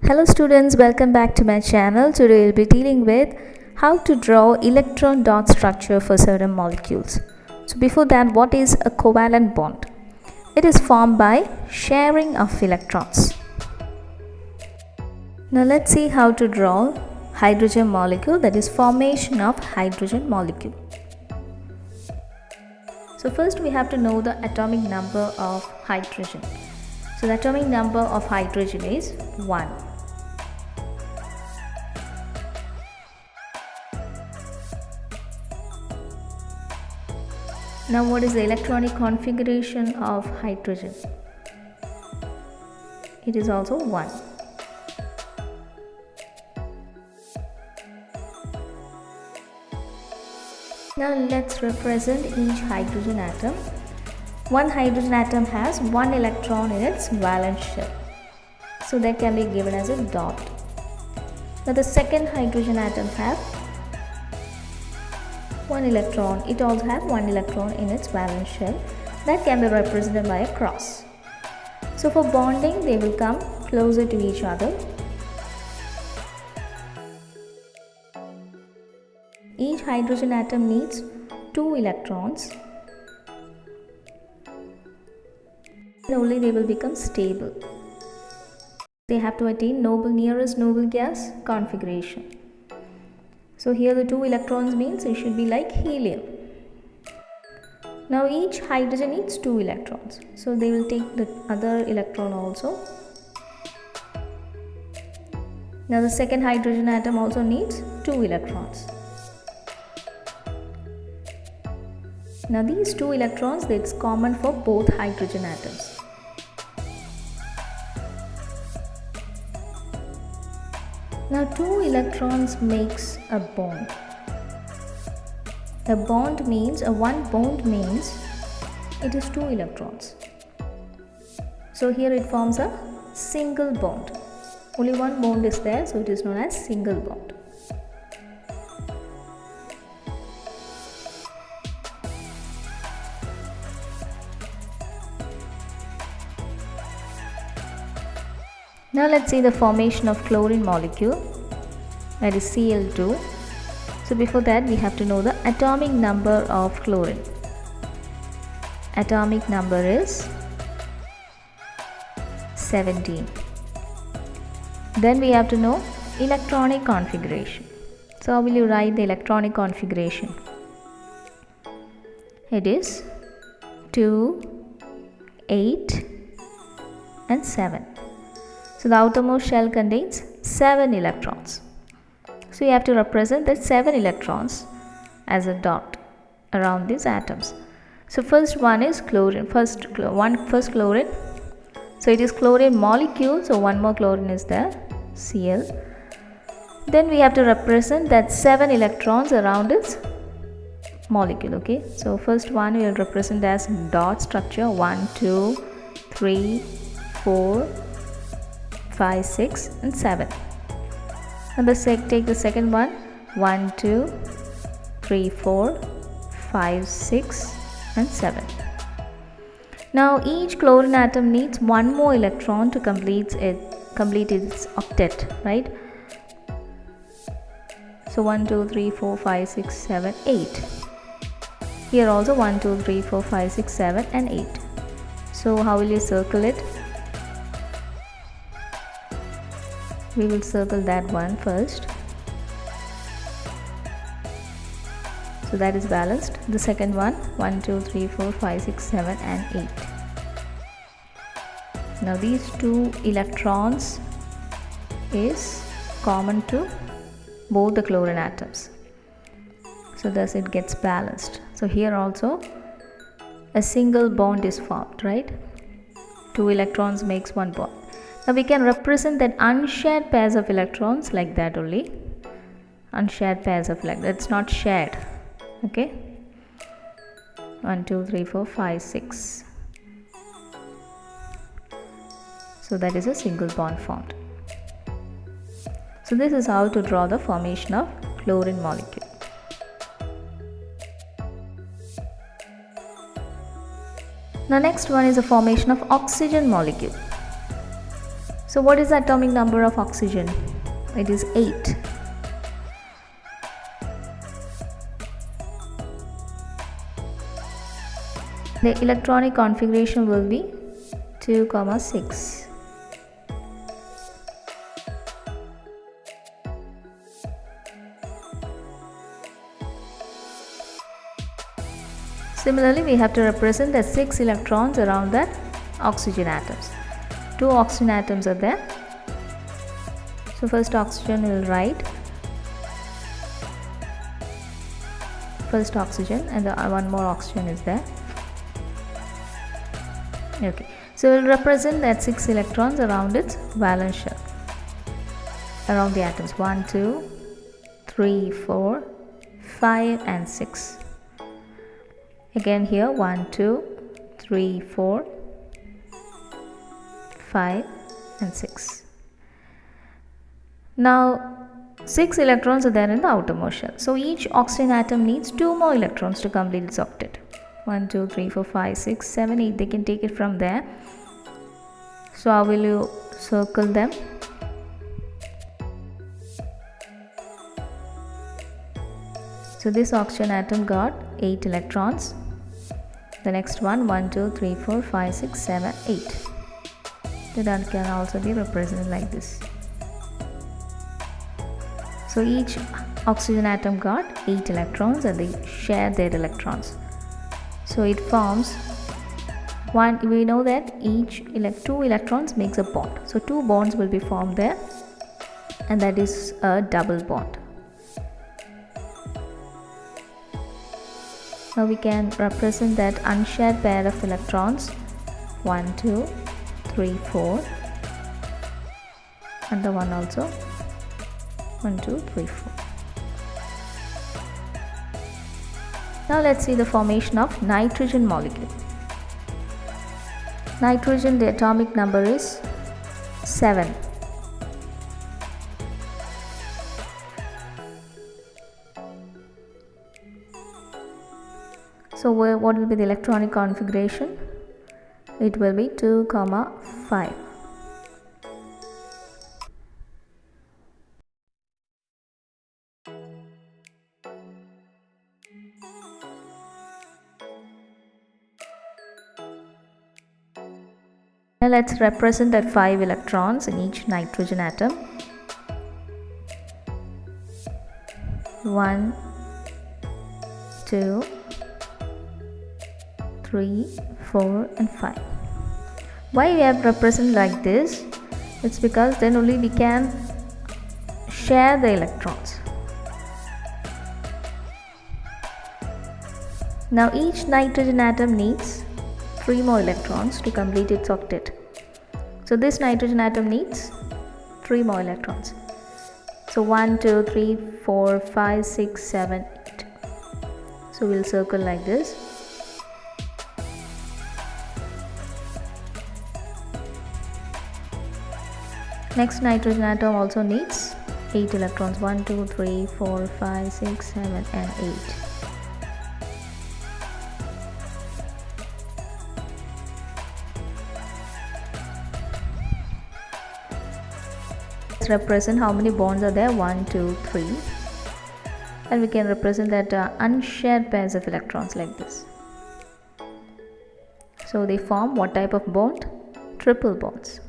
Hello students, welcome back to my channel. Today we'll be dealing with how to draw electron dot structure for certain molecules. So before that, what is a covalent bond? It is formed by sharing of electrons. Now let's see how to draw hydrogen molecule, that is formation of hydrogen molecule. So first we have to know the atomic number of hydrogen. So the atomic number of hydrogen is 1. Now what is the electronic configuration of hydrogen? It is also 1. Now let's represent each hydrogen atom. One hydrogen atom has 1 electron in its valence shell, so that can be given as a dot. Now the second hydrogen atom has 1 electron. It also has 1 electron in its valence shell, that can be represented by a cross. So for bonding, they will come closer to each other. Each hydrogen atom needs 2 electrons. And only they will become stable. They have to attain nearest noble gas configuration. So here the 2 electrons means it should be like helium. Now each hydrogen needs 2 electrons. So they will take the other electron also. Now the second hydrogen atom also needs 2 electrons. Now these 2 electrons, that's common for both hydrogen atoms. Now 2 electrons makes a bond. One bond means it is 2 electrons. So here it forms a single bond. Only one bond is there, so it is known as single bond. Now let's see the formation of chlorine molecule, that is Cl2. So before that, we have to know the atomic number of chlorine. Atomic number is 17. Then we have to know electronic configuration. So how will you write the electronic configuration? It is 2, 8 and 7. So the outermost shell contains 7 electrons. So you have to represent that 7 electrons as a dot around these atoms. So first one is chlorine. First chlorine. So it is chlorine molecule. So one more chlorine is there, Cl. Then we have to represent that 7 electrons around its molecule. Okay. So first one we will represent as dot structure 1, 2, 3, 4. 5, 6 and 7. And take the second one 1, 2, 3, 4, 5, 6 and 7. Now each chlorine atom needs one more electron to complete its octet, right? So 1, 2, 3, 4, 5, 6, 7, 8. Here also 1, 2, 3, 4, 5, 6, 7 and 8. So how will you circle it? We will circle that one first. So that is balanced. The second one 1, 2, 3, 4, 5, 6, 7 and 8. Now these 2 electrons is common to both the chlorine atoms. So thus it gets balanced. So here also a single bond is formed, right? 2 electrons makes one bond. Now we can represent that unshared pairs of electrons like that only. Unshared pairs of electrons. It's not shared. Okay. 1, 2, 3, 4, 5, 6. So that is a single bond formed. So this is how to draw the formation of chlorine molecule. Now next one is the formation of oxygen molecule. So what is the atomic number of oxygen? It is 8. The electronic configuration will be 2, 6. Similarly, we have to represent the 6 electrons around that oxygen atoms. 2 oxygen atoms are there. So first oxygen will write first oxygen, and one more oxygen is there. Okay, so we'll represent that 6 electrons around its valence shell, around the atoms 1, 2, 3, 4, 5 and 6. Again here 1, 2, 3, 4, 5 and 6. Now 6 electrons are there in the outermost shell. So each oxygen atom needs 2 more electrons to complete its octet. 1, 2, 3, 4, 5, 6, 7, 8. They can take it from there. So how will you circle them? So this oxygen atom got 8 electrons. The next one 1, 2, 3, 4, 5, 6, 7, 8. That can also be represented like this. So each oxygen atom got 8 electrons and they share their electrons. So it forms one. We know that each 2 electrons makes a bond. So 2 bonds will be formed there, and that is a double bond. Now we can represent that unshared pair of electrons 1, 2, 3, 4, and the one also 1, 2, 3, 4. Now let's see the formation of nitrogen molecule. Nitrogen, the atomic number is 7. So what will be the electronic configuration? It will be 2, 5. Now let's represent that 5 electrons in each nitrogen atom. 1, 2, 3, 4 and 5. Why we have represented like this? It's because then only we can share the electrons. Now each nitrogen atom needs 3 more electrons to complete its octet. So this nitrogen atom needs 3 more electrons. So 1, 2, 3, 4, 5, 6, 7, 8. So we'll circle like this. Next nitrogen atom also needs 8 electrons. 1, 2, 3, 4, 5, 6, 7 and 8. Let's represent how many bonds are there. 1, 2, 3. And we can represent that unshared pairs of electrons like this. So they form what type of bond? Triple bonds.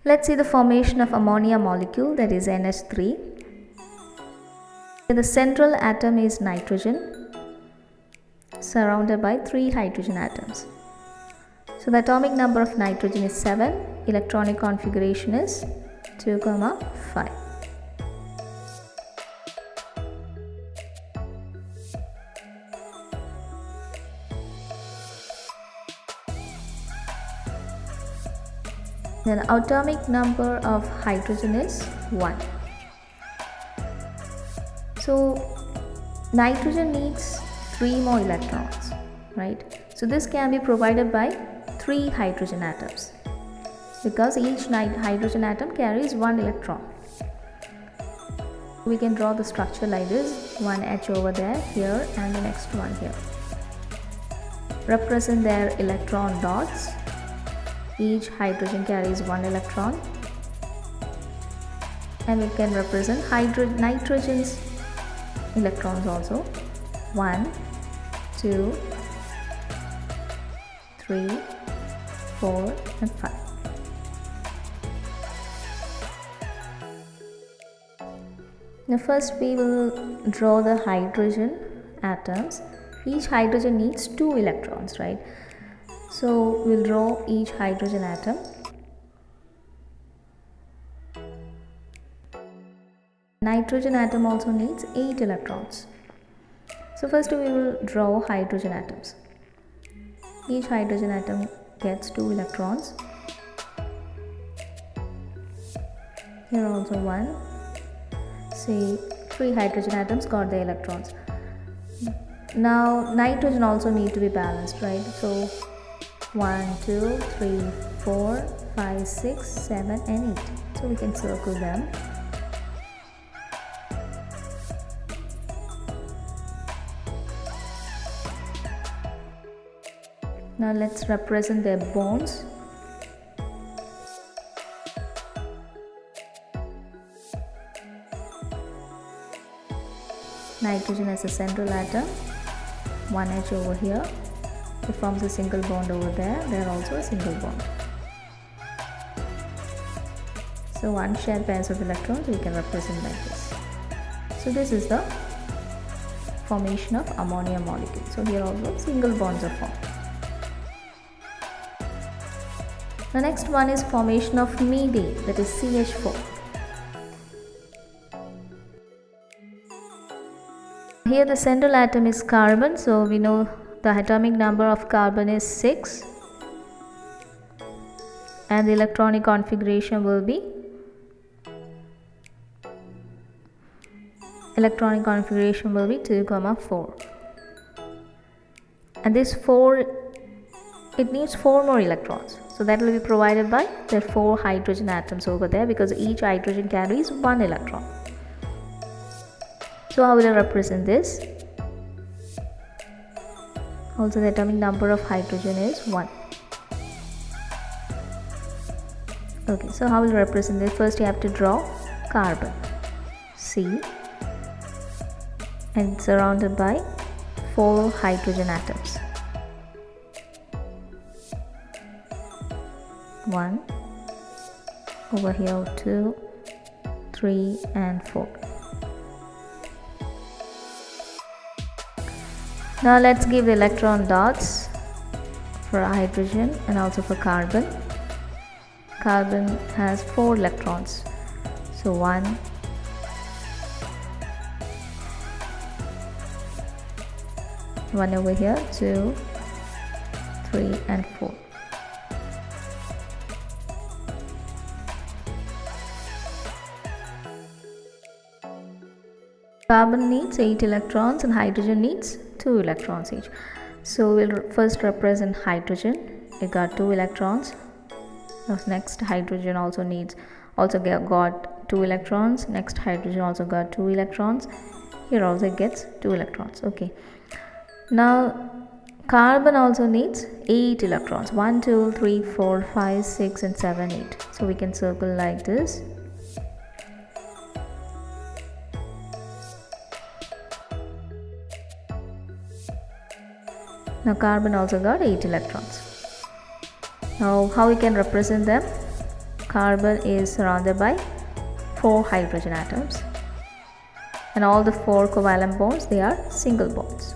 Let's see the formation of ammonia molecule, that is NH3. The central atom is nitrogen, surrounded by 3 hydrogen atoms. So the atomic number of nitrogen is 7. Electronic configuration is 2, 5. Then atomic number of hydrogen is 1. So nitrogen needs 3 more electrons, right? So this can be provided by 3 hydrogen atoms, because each hydrogen atom carries 1 electron. We can draw the structure like this: one H over there, here, and the next one here. represent their electron dots. Each hydrogen carries one electron, and we can represent nitrogen's electrons also. 1, 2, 3, 4 and 5. Now first we will draw the hydrogen atoms. Each hydrogen needs 2 electrons, right? So we'll draw each hydrogen atom. Nitrogen atom also needs 8 electrons. So first we will draw hydrogen atoms. Each hydrogen atom gets 2 electrons. Here also 1. See, 3 hydrogen atoms got the electrons. Now nitrogen also need to be balanced, right? So 1, 2, 3, 4, 5, 6, 7 and 8. So we can circle them. Now let's represent their bonds. Nitrogen as a central atom, 1 H over here. It forms a single bond over there. There also a single bond. So one shared pairs of electrons we can represent like this. So this is the formation of ammonia molecule. So here also single bonds are formed. The next one is formation of methane, that is CH4. Here the central atom is carbon, so we know the atomic number of carbon is 6 and the electronic configuration will be 2, 4. And this 4, it needs 4 more electrons. So that will be provided by the 4 hydrogen atoms over there, because each hydrogen carries 1 electron. So how will I represent this? Also the atomic number of hydrogen is 1. Okay, so how will I represent this? First you have to draw carbon, C, and surrounded by 4 hydrogen atoms. 1, over here 2, 3 and 4. Now let's give the electron dots for hydrogen and also for carbon. Carbon has 4 electrons. So 1, 1 over here, 2, 3 and 4. Carbon needs 8 electrons and hydrogen needs 2 electrons each. So we'll first represent hydrogen. It got 2 electrons. Next hydrogen also got 2 electrons. Next hydrogen also got 2 electrons. Here also it gets 2 electrons. Okay. Now carbon also needs 8 electrons. 1, 2, 3, 4, 5, 6 and 7, 8. So we can circle like this. Now carbon also got 8 electrons. Now how we can represent them? Carbon is surrounded by 4 hydrogen atoms, and all the 4 covalent bonds, they are single bonds.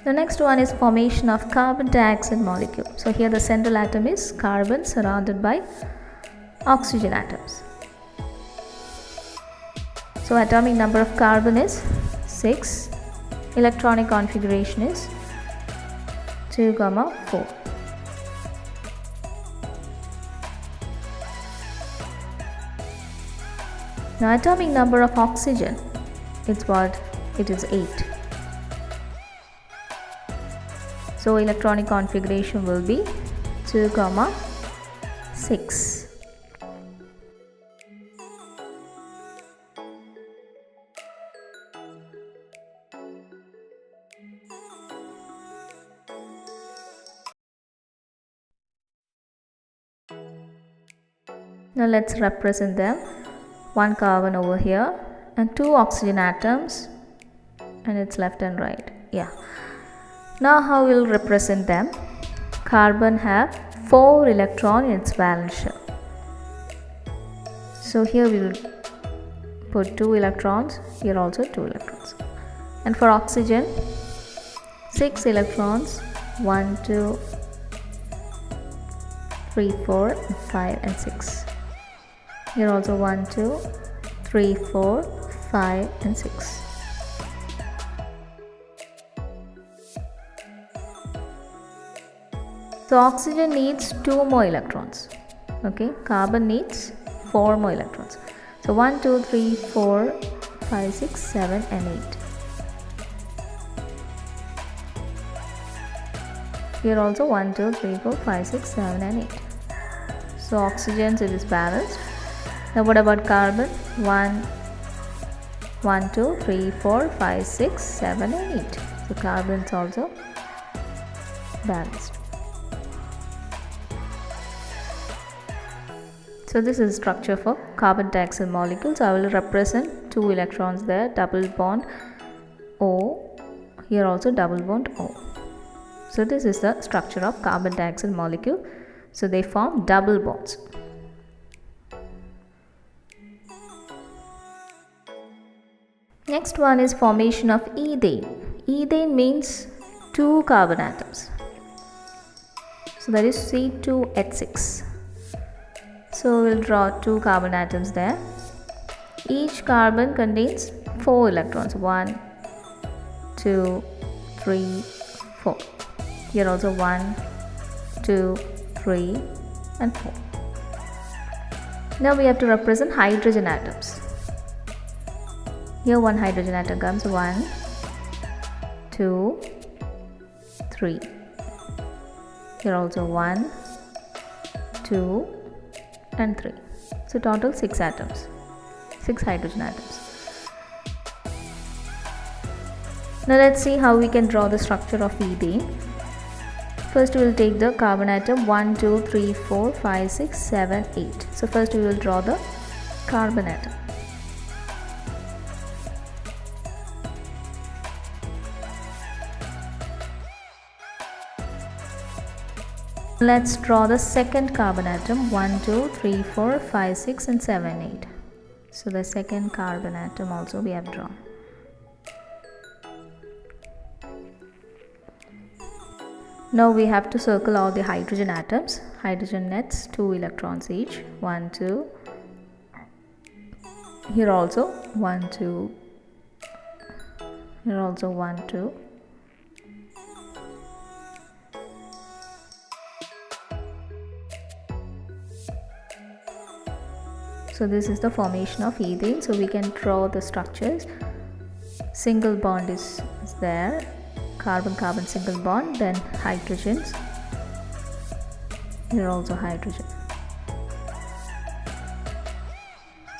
The next one is formation of carbon dioxide molecule. So here the central atom is carbon surrounded by oxygen atoms. So atomic number of carbon is 6. Electronic configuration is 2, 4. Now atomic number of oxygen, it's what? It is 8. So electronic configuration will be 2, 6. Now let's represent them. One carbon over here and two oxygen atoms, and it's left and right. Yeah. Now how we'll represent them? Carbon have 4 electrons in its valence shell. So here we will put 2 electrons, here also 2 electrons. And for oxygen, 6 electrons, 1, 2, 3, 4, 5 and 6. Here also 1, 2, 3, 4, 5 and 6. So oxygen needs 2 more electrons. Okay, carbon needs 4 more electrons. So 1, 2, 3, 4, 5, 6, 7 and 8. Here also 1, 2, 3, 4, 5, 6, 7 and 8. So oxygen, it is balanced. Now what about carbon? 1, 2, 3, 4, 5, 6, 7 and 8. So carbon is also balanced. So this is structure for carbon dioxide molecules. I will represent 2 electrons there, double bond O, here also double bond O. So this is the structure of carbon dioxide molecule. So they form double bonds. Next one is formation of ethane. Ethane means 2 carbon atoms. So that is C2H6. So we'll draw 2 carbon atoms there. Each carbon contains 4 electrons. 1, 2, 3, 4. Here also 1, 2, 3 and 4. Now we have to represent hydrogen atoms. Here one hydrogen atom comes. 1, 2, 3. Here also 1, 2 and 3. So total 6 atoms, 6 hydrogen atoms. Now let's see how we can draw the structure of ethane. First we will take the carbon atom 1, 2, 3, 4, 5, 6, 7, 8. So first we will draw the carbon atom. Let's draw the second carbon atom 1, 2, 3, 4, 5, 6 and 7, 8. So the second carbon atom also we have drawn. Now we have to circle all the hydrogen atoms. Hydrogen nets 2 electrons each. 1, 2. Here also 1, 2. Here also 1, 2. So this is the formation of ethane. So we can draw the structures. Single bond is there. Carbon-carbon single bond, then hydrogens. Here also hydrogen.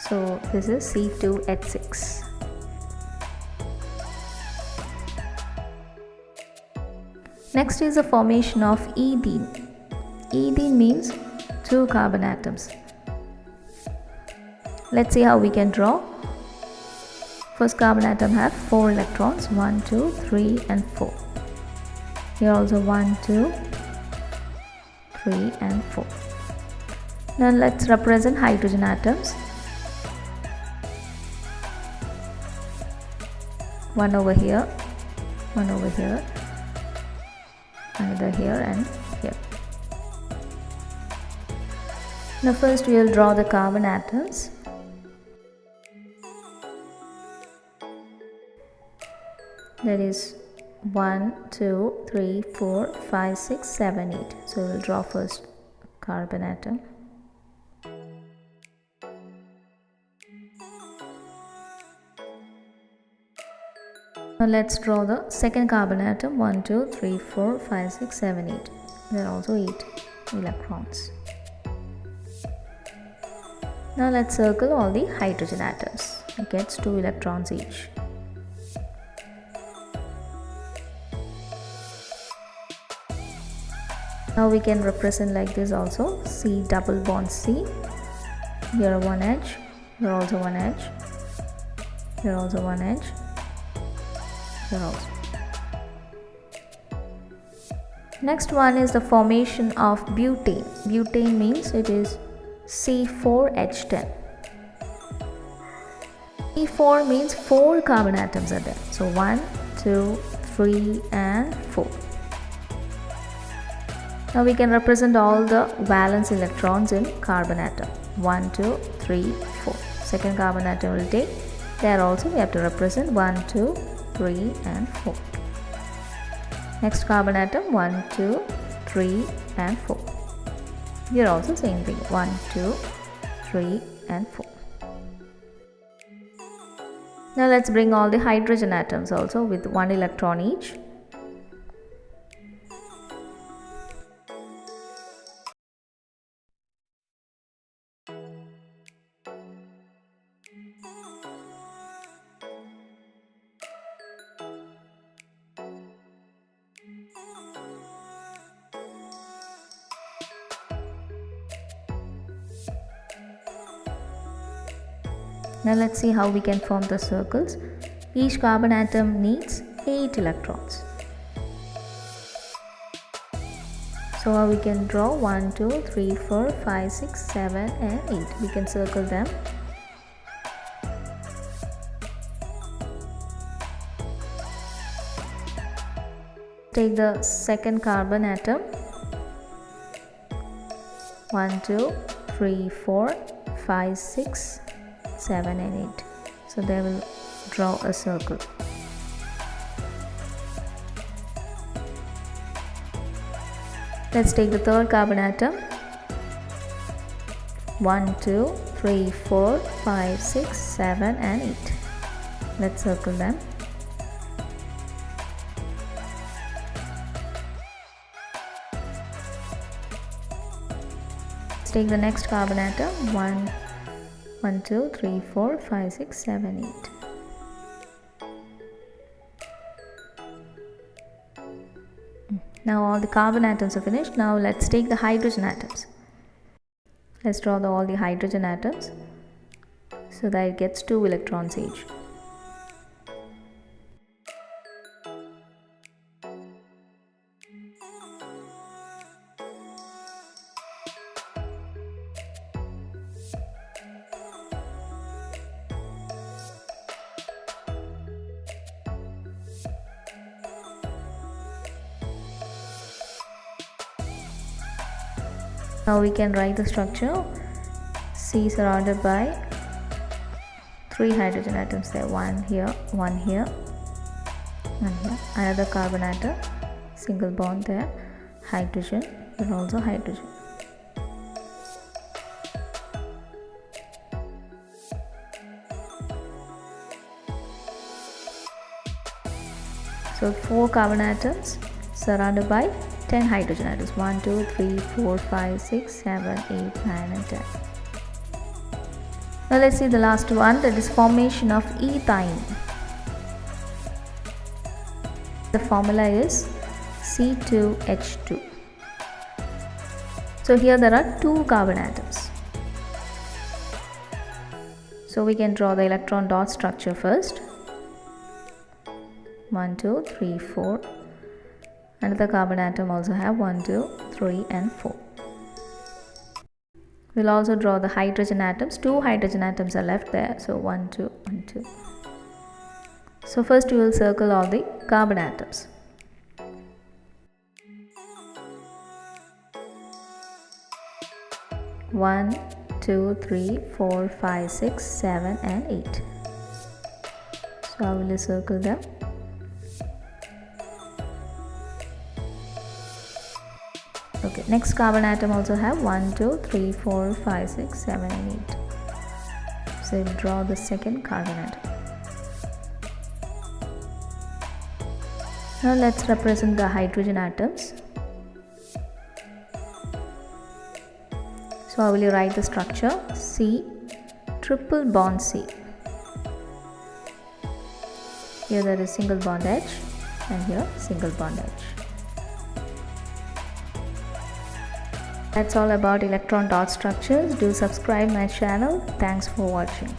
So this is C2H6. Next is the formation of ethene. Ethene means 2 carbon atoms. Let's see how we can draw. First carbon atom have 4 electrons, 1, 2, 3 and 4. Here also 1, 2, 3 and 4. Now let's represent hydrogen atoms. One over here, another here and here. Now first we will draw the carbon atoms. That is 1, 2, 3, 4, 5, 6, 7, 8. So we will draw first carbon atom. Now let's draw the second carbon atom. 1, 2, 3, 4, 5, 6, 7, 8. There are also 8 electrons. Now let's circle all the hydrogen atoms. It gets 2 electrons each. Now we can represent like this also. C double bond C. Here one edge, here also one edge, here also one edge, here also. Next one is the formation of butane. Butane means it is C4H10. C4 means 4 carbon atoms are there. So 1, 2, 3 and 4. Now we can represent all the valence electrons in carbon atom. 1, 2, 3, 4. Second carbon atom will take. There also we have to represent 1, 2, 3 and 4. Next carbon atom 1, 2, 3 and 4. Here also same thing 1, 2, 3 and 4. Now let's bring all the hydrogen atoms also with 1 electron each. Now let's see how we can form the circles. Each carbon atom needs 8 electrons. So we can draw 1, 2, 3, 4, 5, 6, 7 and 8. We can circle them. Take the second carbon atom. 1, 2, 3, 4, 5, 6, 7 and 8. So they will draw a circle. Let's take the third carbon atom. 1, 2, 3, 4, 5, 6, 7 and 8. Let's circle them. Let's take the next carbon atom. 1, 2, 3, 4, 5, 6, 7, 8. Now all the carbon atoms are finished. Now let's take the hydrogen atoms. Let's draw all the hydrogen atoms so that it gets 2 electrons each. Now we can write the structure. C surrounded by 3 hydrogen atoms there. 1 here, 1 here, 1 here. Another carbon atom, single bond there. Hydrogen, and also hydrogen. So 4 carbon atoms surrounded by 10 hydrogen atoms. 1, 2, 3, 4, 5, 6, 7, 8, 9 and 10. Now let's see the last one, that is formation of ethane. The formula is C2H2. So here there are 2 carbon atoms. So we can draw the electron dot structure first. 1, 2, 3, 4. Another carbon atom also have 1, 2, 3 and 4. We'll also draw the hydrogen atoms. 2 hydrogen atoms are left there. So 1, 2, 1, 2. So first we will circle all the carbon atoms. One, 2, 3, 4, 5, 6, 7 and 8. So I will circle them. Okay, next carbon atom also have 1, 2, 3, 4, 5, 6, 7 and 8. So we'll draw the second carbon atom. Now let's represent the hydrogen atoms. So I will write the structure C, triple bond C. Here there is single bond H and here single bond H. That's all about electron dot structures. Do subscribe my channel. Thanks for watching.